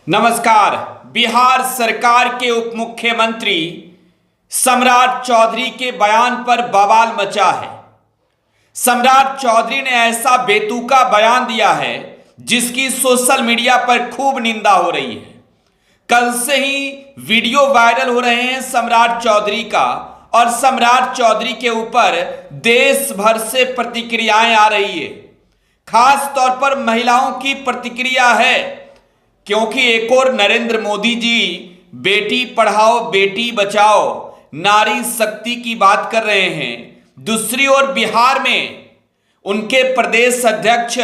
नमस्कार। बिहार सरकार के उप मुख्यमंत्री सम्राट चौधरी के बयान पर बवाल मचा है। सम्राट चौधरी ने ऐसा बेतुका बयान दिया है जिसकी सोशल मीडिया पर खूब निंदा हो रही है। कल से ही वीडियो वायरल हो रहे हैं सम्राट चौधरी का, और सम्राट चौधरी के ऊपर देश भर से प्रतिक्रियाएं आ रही है। खास तौर पर महिलाओं की प्रतिक्रिया है, क्योंकि एक और नरेंद्र मोदी जी बेटी पढ़ाओ बेटी बचाओ नारी शक्ति की बात कर रहे हैं। दूसरी ओर बिहार में उनके प्रदेश अध्यक्ष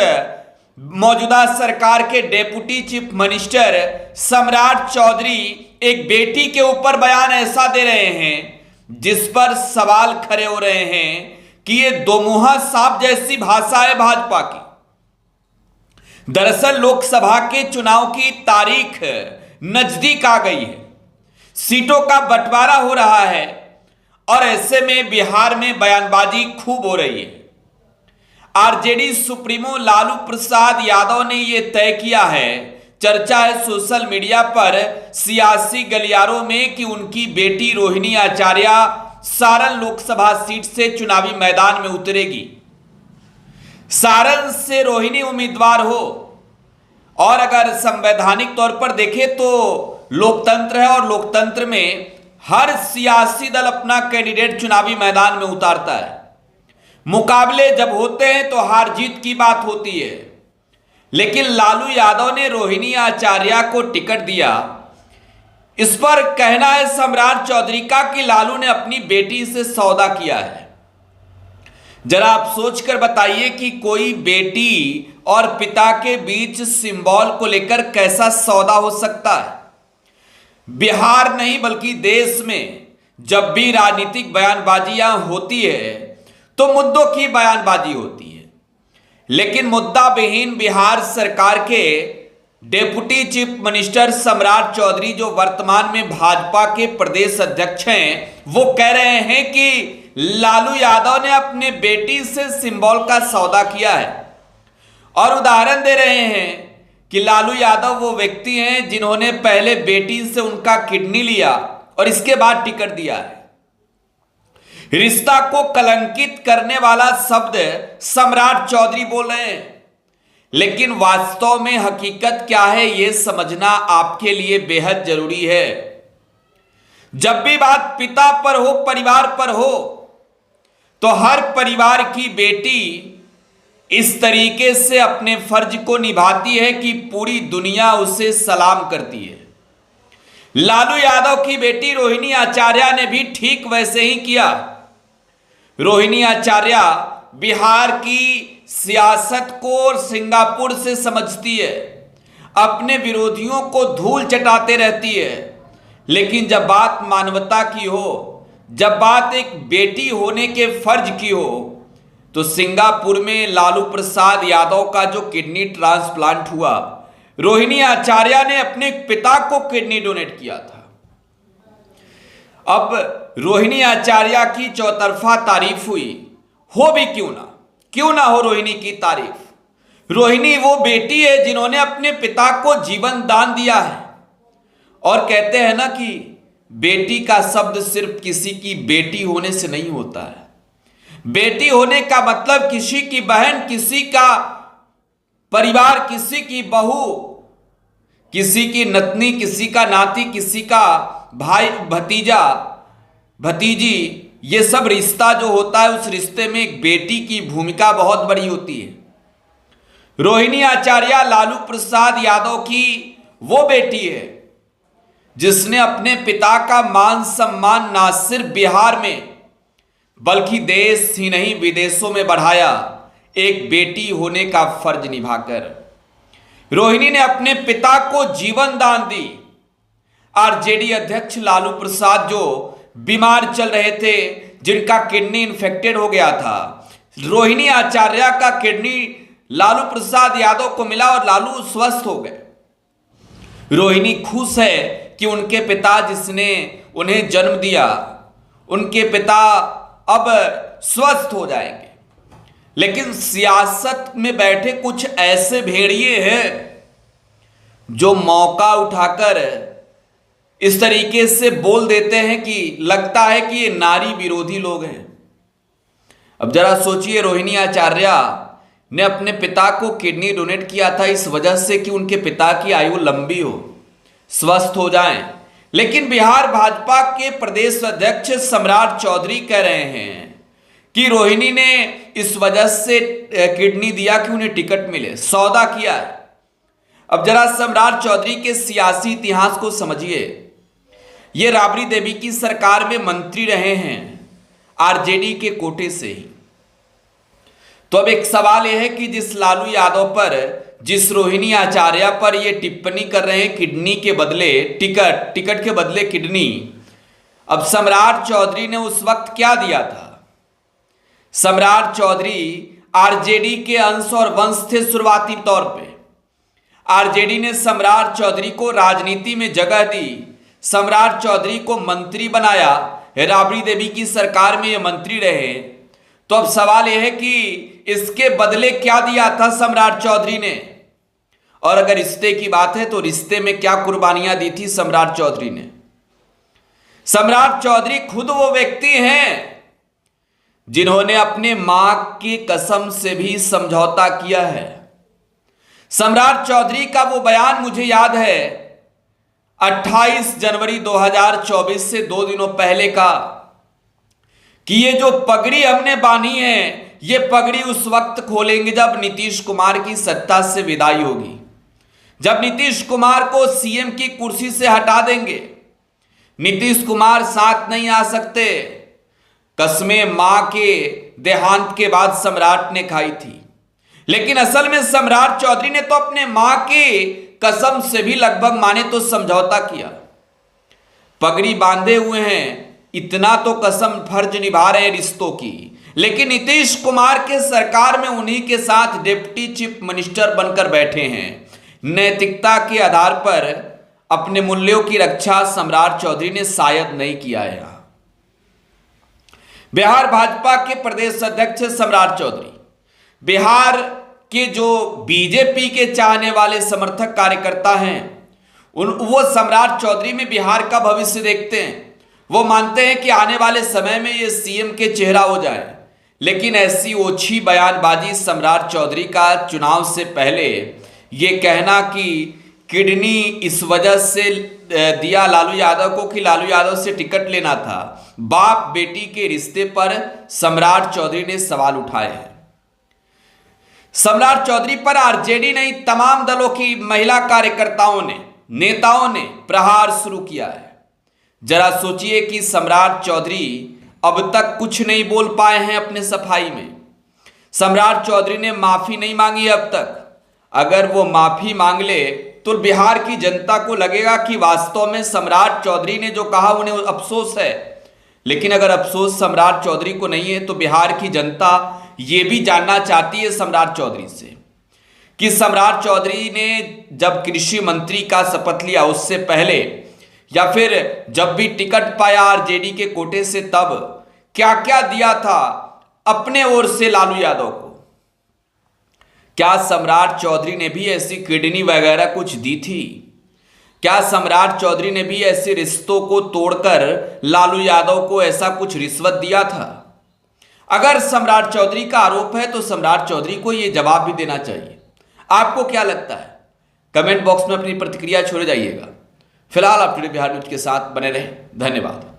मौजूदा सरकार के डेप्यूटी चीफ मिनिस्टर सम्राट चौधरी एक बेटी के ऊपर बयान ऐसा दे रहे हैं जिस पर सवाल खड़े हो रहे हैं कि ये दोमुहा सांप जैसी भाषा है भाजपा की। दरअसल लोकसभा के चुनाव की तारीख नजदीक आ गई है, सीटों का बंटवारा हो रहा है, और ऐसे में बिहार में बयानबाजी खूब हो रही है। आरजेडी सुप्रीमो लालू प्रसाद यादव ने यह तय किया है, चर्चा है सोशल मीडिया पर सियासी गलियारों में, कि उनकी बेटी रोहिणी आचार्य सारण लोकसभा सीट से चुनावी मैदान में उतरेगी। सारण से रोहिणी उम्मीदवार हो, और अगर संवैधानिक तौर पर देखें तो लोकतंत्र है, और लोकतंत्र में हर सियासी दल अपना कैंडिडेट चुनावी मैदान में उतारता है। मुकाबले जब होते हैं तो हार जीत की बात होती है, लेकिन लालू यादव ने रोहिणी आचार्य को टिकट दिया। इस पर कहना है सम्राट चौधरी का कि लालू ने अपनी बेटी से सौदा किया है। जरा आप सोचकर बताइए कि कोई बेटी और पिता के बीच सिंबल को लेकर कैसा सौदा हो सकता है। बिहार नहीं बल्कि देश में जब भी राजनीतिक बयानबाजियां होती है तो मुद्दों की बयानबाजी होती है, लेकिन मुद्दा विहीन बिहार सरकार के डेप्यूटी चीफ मिनिस्टर सम्राट चौधरी, जो वर्तमान में भाजपा के प्रदेश अध्यक्ष हैं, वो कह रहे हैं कि लालू यादव ने अपने बेटी से सिंबल का सौदा किया है, और उदाहरण दे रहे हैं कि लालू यादव वो व्यक्ति हैं जिन्होंने पहले बेटी से उनका किडनी लिया और इसके बाद टिकट दिया है। रिश्ता को कलंकित करने वाला शब्द सम्राट चौधरी बोल रहे हैं, लेकिन वास्तव में हकीकत क्या है यह समझना आपके लिए बेहद जरूरी है। जब भी बात पिता पर हो, परिवार पर हो, तो हर परिवार की बेटी इस तरीके से अपने फर्ज को निभाती है कि पूरी दुनिया उसे सलाम करती है। लालू यादव की बेटी रोहिणी आचार्य ने भी ठीक वैसे ही किया। रोहिणी आचार्य बिहार की सियासत को सिंगापुर से समझती है, अपने विरोधियों को धूल चटाते रहती है, लेकिन जब बात मानवता की हो, जब बात एक बेटी होने के फर्ज की हो, तो सिंगापुर में लालू प्रसाद यादव का जो किडनी ट्रांसप्लांट हुआ, रोहिणी आचार्य ने अपने पिता को किडनी डोनेट किया था। अब रोहिणी आचार्य की चौतरफा तारीफ हुई, हो भी क्यों ना हो रोहिणी की तारीफ। रोहिणी वो बेटी है जिन्होंने अपने पिता को जीवन दान दिया है, और कहते हैं ना कि बेटी का शब्द सिर्फ किसी की बेटी होने से नहीं होता है। बेटी होने का मतलब किसी की बहन, किसी का परिवार, किसी की बहू, किसी की नतनी, किसी का नाती, किसी का भाई, भतीजा, भतीजी, ये सब रिश्ता जो होता है, उस रिश्ते में एक बेटी की भूमिका बहुत बड़ी होती है। रोहिणी आचार्य लालू प्रसाद यादव की वो बेटी है जिसने अपने पिता का मान सम्मान ना सिर्फ बिहार में बल्कि देश ही नहीं विदेशों में बढ़ाया, एक बेटी होने का फर्ज निभाकर। रोहिणी ने अपने पिता को जीवन दान दी। आरजेडी अध्यक्ष लालू प्रसाद जो बीमार चल रहे थे, जिनका किडनी इन्फेक्टेड हो गया था, रोहिणी आचार्य का किडनी लालू प्रसाद यादव को मिला और लालू स्वस्थ हो गए। रोहिणी खुश है कि उनके पिता जिसने उन्हें जन्म दिया, उनके पिता अब स्वस्थ हो जाएंगे। लेकिन सियासत में बैठे कुछ ऐसे भेड़िए हैं जो मौका उठाकर इस तरीके से बोल देते हैं कि लगता है कि ये नारी विरोधी लोग हैं। अब जरा सोचिए, रोहिणी आचार्य ने अपने पिता को किडनी डोनेट किया था इस वजह से कि उनके पिता की आयु लंबी हो, स्वस्थ हो जाएं। लेकिन बिहार भाजपा के प्रदेश अध्यक्ष सम्राट चौधरी कह रहे हैं कि रोहिणी ने इस वजह से किडनी दिया कि उन्हें टिकट मिले, सौदा किया है। अब जरा सम्राट चौधरी के सियासी इतिहास को समझिए। ये राबड़ी देवी की सरकार में मंत्री रहे हैं आरजेडी के कोटे से ही। तो अब एक सवाल यह है कि जिस लालू यादव पर, जिस रोहिणी आचार्य पर ये टिप्पणी कर रहे हैं किडनी के बदले टिकट के बदले किडनी, अब सम्राट चौधरी ने उस वक्त क्या दिया था? सम्राट चौधरी आरजेडी के अंश और वंश थे शुरुआती तौर पे। आरजेडी ने सम्राट चौधरी को राजनीति में जगह दी, सम्राट चौधरी को मंत्री बनाया, राबड़ी देवी की सरकार में ये मंत्री रहे। तो अब सवाल यह है कि इसके बदले क्या दिया था सम्राट चौधरी ने? और अगर रिश्ते की बात है तो रिश्ते में क्या कुर्बानियां दी थी सम्राट चौधरी ने? सम्राट चौधरी खुद वो व्यक्ति हैं जिन्होंने अपने मां की कसम से भी समझौता किया है। सम्राट चौधरी का वो बयान मुझे याद है 28 जनवरी 2024 से 2 दिनों पहले का, कि ये जो पगड़ी हमने बांधी है, ये पगड़ी उस वक्त खोलेंगे जब नीतीश कुमार की सत्ता से विदाई होगी, जब नीतीश कुमार को सीएम की कुर्सी से हटा देंगे। नीतीश कुमार साथ नहीं आ सकते। कसमें मां के देहांत के बाद सम्राट ने खाई थी, लेकिन असल में सम्राट चौधरी ने तो अपने मां की कसम से भी लगभग माने तो समझौता किया। पगड़ी बांधे हुए हैं, इतना तो कसम फर्ज निभा रहे रिश्तों की, लेकिन नीतीश कुमार के सरकार में उन्हीं के साथ डिप्टी चीफ मिनिस्टर बनकर बैठे हैं। नैतिकता के आधार पर अपने मूल्यों की रक्षा सम्राट चौधरी ने शायद नहीं किया है। बिहार भाजपा के प्रदेश अध्यक्ष सम्राट चौधरी, बिहार के जो बीजेपी के चाहने वाले समर्थक कार्यकर्ता हैं, वो सम्राट चौधरी में बिहार का भविष्य देखते हैं। वो मानते हैं कि आने वाले समय में ये सीएम के चेहरा हो जाए। लेकिन ऐसी ओछी बयानबाजी सम्राट चौधरी का चुनाव से पहले ये कहना कि किडनी इस वजह से दिया लालू यादव को कि लालू यादव से टिकट लेना था, बाप बेटी के रिश्ते पर सम्राट चौधरी ने सवाल उठाए हैं। सम्राट चौधरी पर आरजेडी नहीं, तमाम दलों की महिला कार्यकर्ताओं ने, नेताओं ने प्रहार शुरू किया है। जरा सोचिए कि सम्राट चौधरी अब तक कुछ नहीं बोल पाए हैं अपने सफाई में। सम्राट चौधरी ने माफी नहीं मांगी अब तक। अगर वो माफी मांग ले तो बिहार की जनता को लगेगा कि वास्तव में सम्राट चौधरी ने जो कहा उन्हें अफसोस है। लेकिन अगर अफसोस सम्राट चौधरी को नहीं है तो बिहार की जनता ये भी जानना चाहती है सम्राट चौधरी से कि सम्राट चौधरी ने जब कृषि मंत्री का शपथ लिया उससे पहले, या फिर जब भी टिकट पाया आरजेडी के कोटे से, तब क्या क्या दिया था अपने ओर से लालू यादव को? क्या सम्राट चौधरी ने भी ऐसी किडनी वगैरह कुछ दी थी? क्या सम्राट चौधरी ने भी ऐसे रिश्तों को तोड़कर लालू यादव को ऐसा कुछ रिश्वत दिया था? अगर सम्राट चौधरी का आरोप है तो सम्राट चौधरी को यह जवाब भी देना चाहिए। आपको क्या लगता है? कमेंट बॉक्स में अपनी प्रतिक्रिया छोड़ जाइएगा। फिलहाल आप टुडे बिहार न्यूज के साथ बने रहें। धन्यवाद।